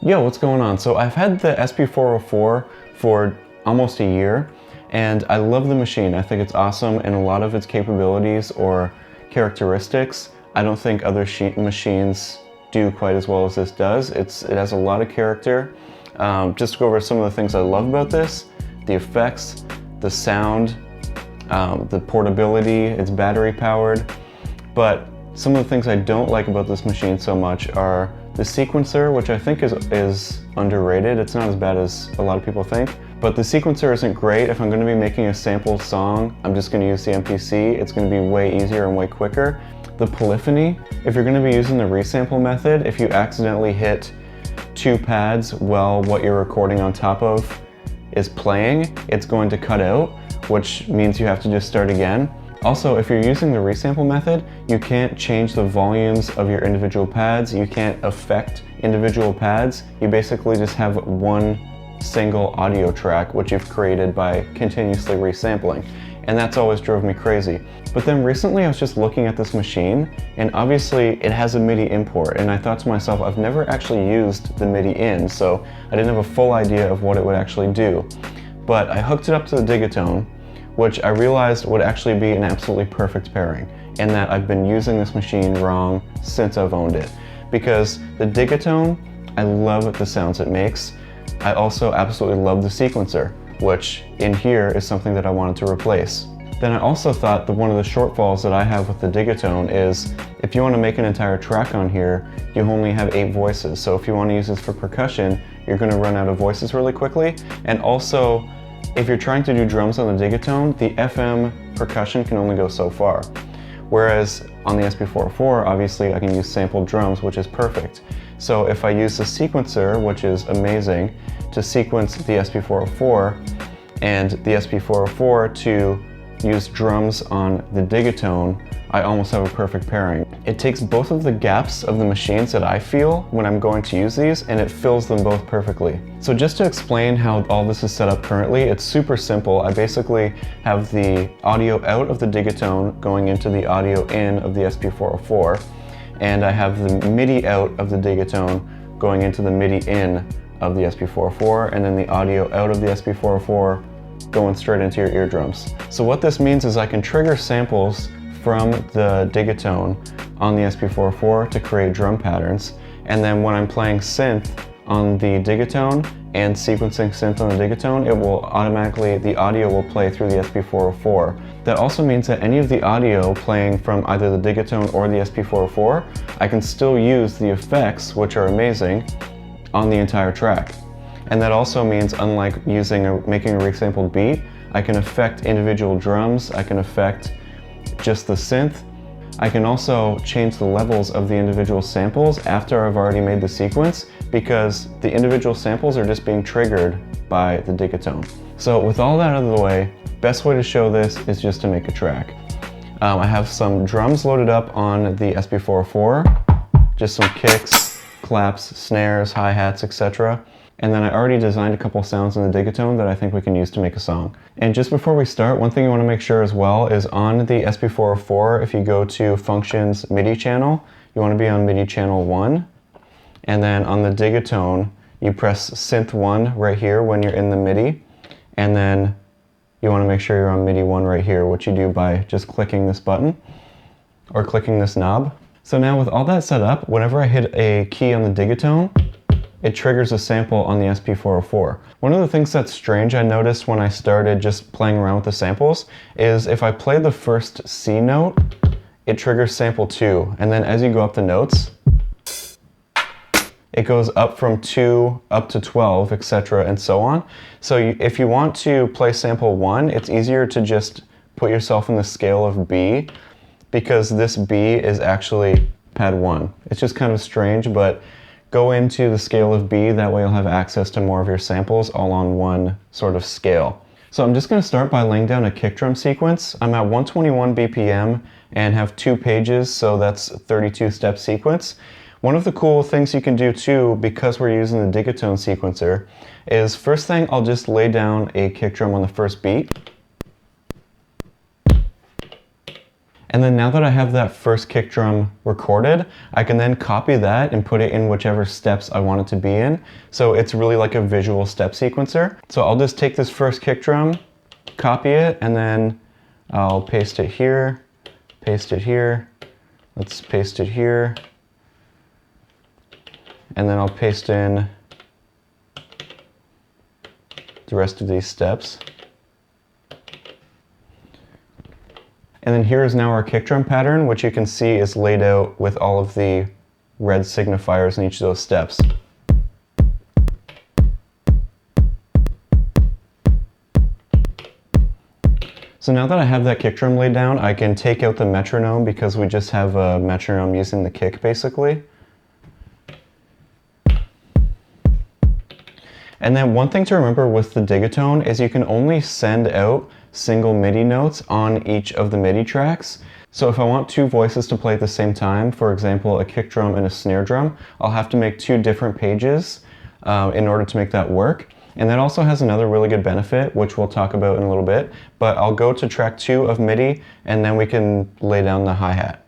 Yo, what's going on? So I've had the SP404 for almost a year, and I love the machine. I think it's awesome, and a lot of its capabilities or characteristics, I don't think other machines do quite as well as this does. It has a lot of character. Just to go over some of the things I love about this: the effects, the sound, the portability, it's battery powered. But some of the things I don't like about this machine so much are the sequencer, which I think is underrated. It's not as bad as a lot of people think, but the sequencer isn't great. If I'm going to be making a sample song, I'm just going to use the MPC. It's going to be way easier and way quicker. The polyphony, if you're going to be using the resample method, if you accidentally hit two pads while what you're recording on top of is playing, it's going to cut out, which means you have to just start again. Also, if you're using the resample method, you can't change the volumes of your individual pads. You can't affect individual pads. You basically just have one single audio track, which you've created by continuously resampling. And that's always drove me crazy. But then recently I was just looking at this machine, and obviously it has a MIDI import, and I thought to myself, I've never actually used the MIDI in, so I didn't have a full idea of what it would actually do. But I hooked it up to the Digitone, which I realized would actually be an absolutely perfect pairing, and that I've been using this machine wrong since I've owned it. Because the Digitone, I love the sounds it makes. I also absolutely love the sequencer, which in here is something that I wanted to replace. Then I also thought that one of the shortfalls that I have with the Digitone is if you want to make an entire track on here, you only have 8 voices. So if you want to use this for percussion, you're going to run out of voices really quickly. And also, if you're trying to do drums on the Digitone, the FM percussion can only go so far. Whereas on the SP404, obviously I can use sampled drums, which is perfect. So if I use the sequencer, which is amazing, to sequence the SP404, and the SP404 to use drums on the Digitone, I almost have a perfect pairing. It takes both of the gaps of the machines that I feel when I'm going to use these, and it fills them both perfectly. So just to explain how all this is set up currently, it's super simple. I basically have the audio out of the Digitone going into the audio in of the SP404, and I have the MIDI out of the Digitone going into the MIDI in of the SP404, and then the audio out of the SP404 going straight into your eardrums. So what this means is I can trigger samples from the Digitone on the SP404 to create drum patterns, and then when I'm playing synth on the Digitone and sequencing synth on the Digitone, it will automatically, the audio will play through the SP404. That also means that any of the audio playing from either the Digitone or the SP404, I can still use the effects, which are amazing, on the entire track. And that also means, unlike making a resampled beat, I can affect individual drums, I can affect just the synth. I can also change the levels of the individual samples after I've already made the sequence, because the individual samples are just being triggered by the Digitone. So with all that out of the way, best way to show this is just to make a track. I have some drums loaded up on the SP404, just some kicks, claps, snares, hi-hats, etc. And then I already designed a couple sounds in the Digitone that I think we can use to make a song. And just before we start, one thing you want to make sure as well is on the SP404, if you go to Functions MIDI channel, you want to be on MIDI channel 1. And then on the Digitone, you press Synth 1 right here when you're in the MIDI. And then you want to make sure you're on MIDI 1 right here, which you do by just clicking this button or clicking this knob. So now with all that set up, whenever I hit a key on the Digitone, it triggers a sample on the SP404. One of the things that's strange I noticed when I started just playing around with the samples is if I play the first C note, it triggers sample 2, and then as you go up the notes, it goes up from 2 up to 12, etc., and so on. So if you want to play sample 1, it's easier to just put yourself in the scale of B, because this B is actually pad 1. It's just kind of strange, but go into the scale of B, that way you'll have access to more of your samples all on one sort of scale. So I'm just going to start by laying down a kick drum sequence. I'm at 121 BPM and have 2 pages, so that's a 32-step sequence. One of the cool things you can do too, because we're using the Digitone sequencer, is first thing I'll just lay down a kick drum on the first beat. And then now that I have that first kick drum recorded, I can then copy that and put it in whichever steps I want it to be in. So it's really like a visual step sequencer. So I'll just take this first kick drum, copy it, and then I'll paste it here, paste it here. Let's paste it here. And then I'll paste in the rest of these steps. And then here is now our kick drum pattern, which you can see is laid out with all of the red signifiers in each of those steps. So now that I have that kick drum laid down, I can take out the metronome because we just have a metronome using the kick basically. And then one thing to remember with the Digitone is you can only send out single MIDI notes on each of the MIDI tracks. So if I want two voices to play at the same time, for example, a kick drum and a snare drum, I'll have to make two different pages in order to make that work. And that also has another really good benefit, which we'll talk about in a little bit, but I'll go to track 2 of MIDI and then we can lay down the hi-hat.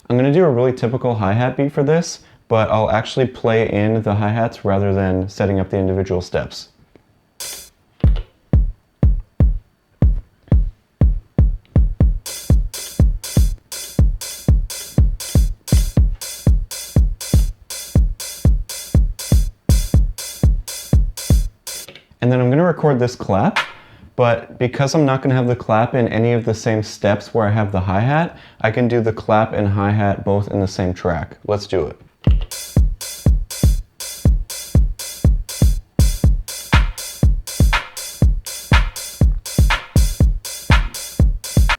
I'm gonna do a really typical hi-hat beat for this, but I'll actually play in the hi-hats rather than setting up the individual steps. And then I'm going to record this clap, but because I'm not going to have the clap in any of the same steps where I have the hi-hat, I can do the clap and hi-hat both in the same track. Let's do it.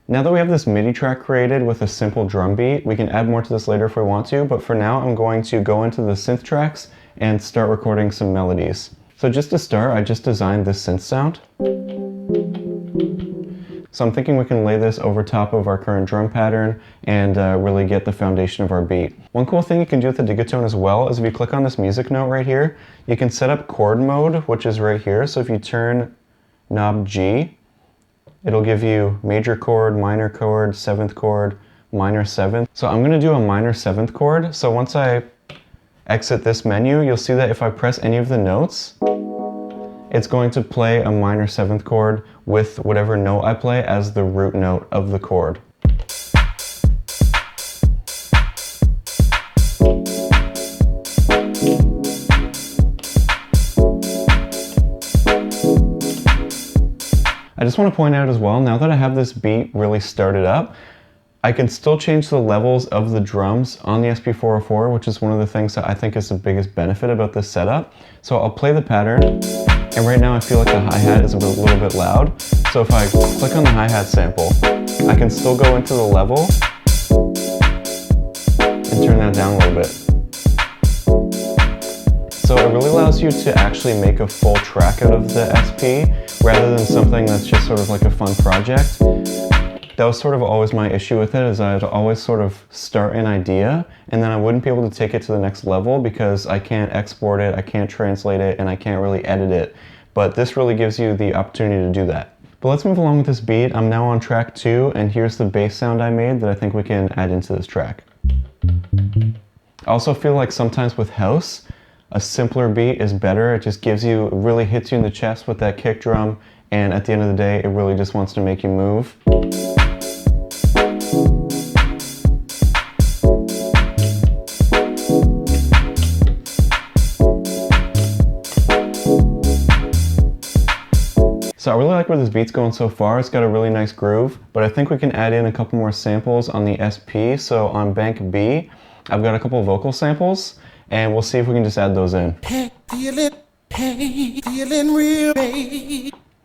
Now that we have this MIDI track created with a simple drum beat, we can add more to this later if we want to, but for now I'm going to go into the synth tracks and start recording some melodies. So just to start, I just designed this synth sound. So I'm thinking we can lay this over top of our current drum pattern and really get the foundation of our beat. One cool thing you can do with the Digitone as well is if you click on this music note right here, you can set up chord mode, which is right here. So if you turn knob G, it'll give you major chord, minor chord, 7th chord, minor 7th. So I'm gonna do a minor 7th chord. So once I exit this menu, you'll see that if I press any of the notes, it's going to play a minor 7th chord with whatever note I play as the root note of the chord. I just want to point out as well, now that I have this beat really started up, I can still change the levels of the drums on the SP404, which is one of the things that I think is the biggest benefit about this setup. So I'll play the pattern, and right now I feel like the hi-hat is a little bit loud. So if I click on the hi-hat sample, I can still go into the level and turn that down a little bit. So it really allows you to actually make a full track out of the SP rather than something that's just sort of like a fun project. That was sort of always my issue with it, is I'd always sort of start an idea and then I wouldn't be able to take it to the next level because I can't export it, I can't translate it, and I can't really edit it. But this really gives you the opportunity to do that. But let's move along with this beat. I'm now on track 2, and here's the bass sound I made that I think we can add into this track. I also feel like sometimes with house, a simpler beat is better. It just gives you, it really hits you in the chest with that kick drum, and at the end of the day, it really just wants to make you move. So I really like where this beat's going so far. It's got a really nice groove, but I think we can add in a couple more samples on the SP. So on bank B, I've got a couple of vocal samples, and we'll see if we can just add those in.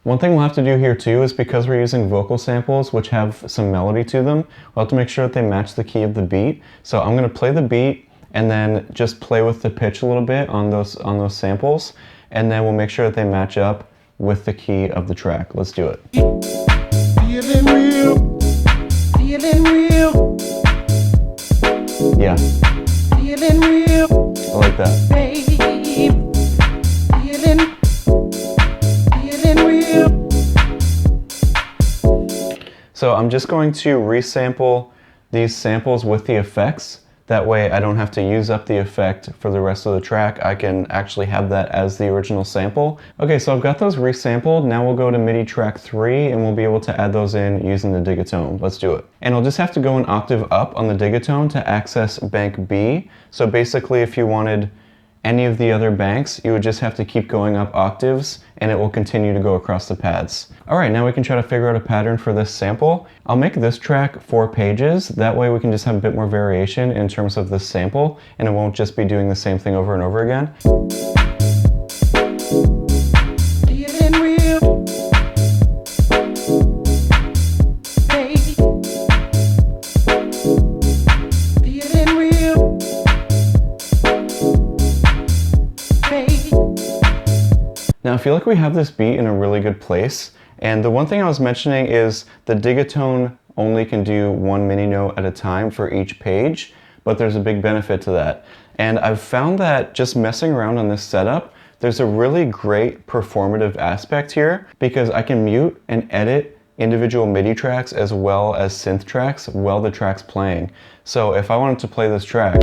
One thing we'll have to do here too is because we're using vocal samples which have some melody to them, we'll have to make sure that they match the key of the beat. So I'm going to play the beat and then just play with the pitch a little bit on those samples, and then we'll make sure that they match up with the key of the track. Let's do it. Feeling real, feeling real. Yeah. Feeling real. I like that. Babe. Feeling real. So I'm just going to resample these samples with the effects. That way I don't have to use up the effect for the rest of the track. I can actually have that as the original sample. Okay, so I've got those resampled. Now we'll go to MIDI track 3 and we'll be able to add those in using the Digitone. Let's do it. And I'll just have to go an octave up on the Digitone to access bank B. So basically if you wanted any of the other banks, you would just have to keep going up octaves and it will continue to go across the pads. All right, now we can try to figure out a pattern for this sample. I'll make this track 4 pages. That way we can just have a bit more variation in terms of this sample and it won't just be doing the same thing over and over again. Feeling real. Hey. Feeling real. Now I feel like we have this beat in a really good place, and the one thing I was mentioning is the Digitone only can do 1 MIDI note at a time for each page, but there's a big benefit to that. And I've found that just messing around on this setup, there's a really great performative aspect here because I can mute and edit individual MIDI tracks as well as synth tracks while the track's playing. So if I wanted to play this track,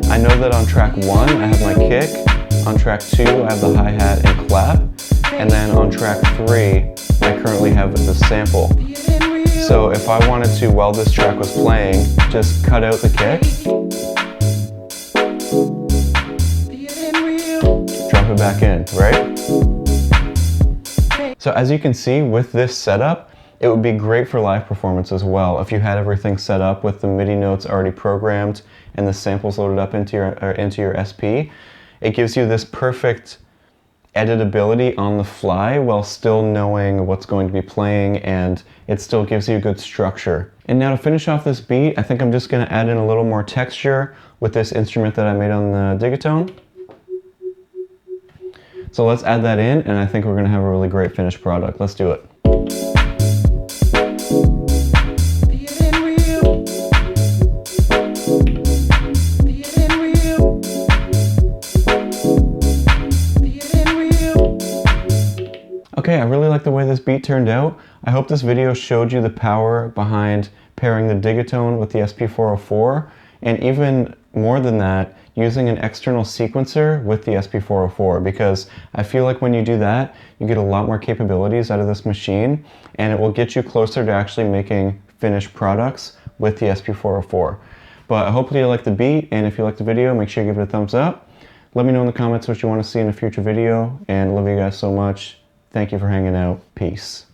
I know that on track 1 I have my kick, on track 2 I have the hi-hat and clap, and then on track 3 I currently have the sample. So if I wanted to, while this track was playing, just cut out the kick, drop it back in, right? So as you can see with this setup, it would be great for live performance as well. If you had everything set up with the MIDI notes already programmed and the samples loaded up into your SP, it gives you this perfect editability on the fly while still knowing what's going to be playing, and it still gives you good structure. And now to finish off this beat, I think I'm just going to add in a little more texture with this instrument that I made on the Digitone. So let's add that in, and I think we're going to have a really great finished product. Let's do it. Okay, I really like the way this beat turned out. I hope this video showed you the power behind pairing the Digitone with the SP404, and even more than that, using an external sequencer with the SP404, because I feel like when you do that, you get a lot more capabilities out of this machine, and it will get you closer to actually making finished products with the SP404. But hopefully you like the beat, and if you like the video, make sure you give it a thumbs up. Let me know in the comments what you want to see in a future video, and love you guys so much. Thank you for hanging out. Peace.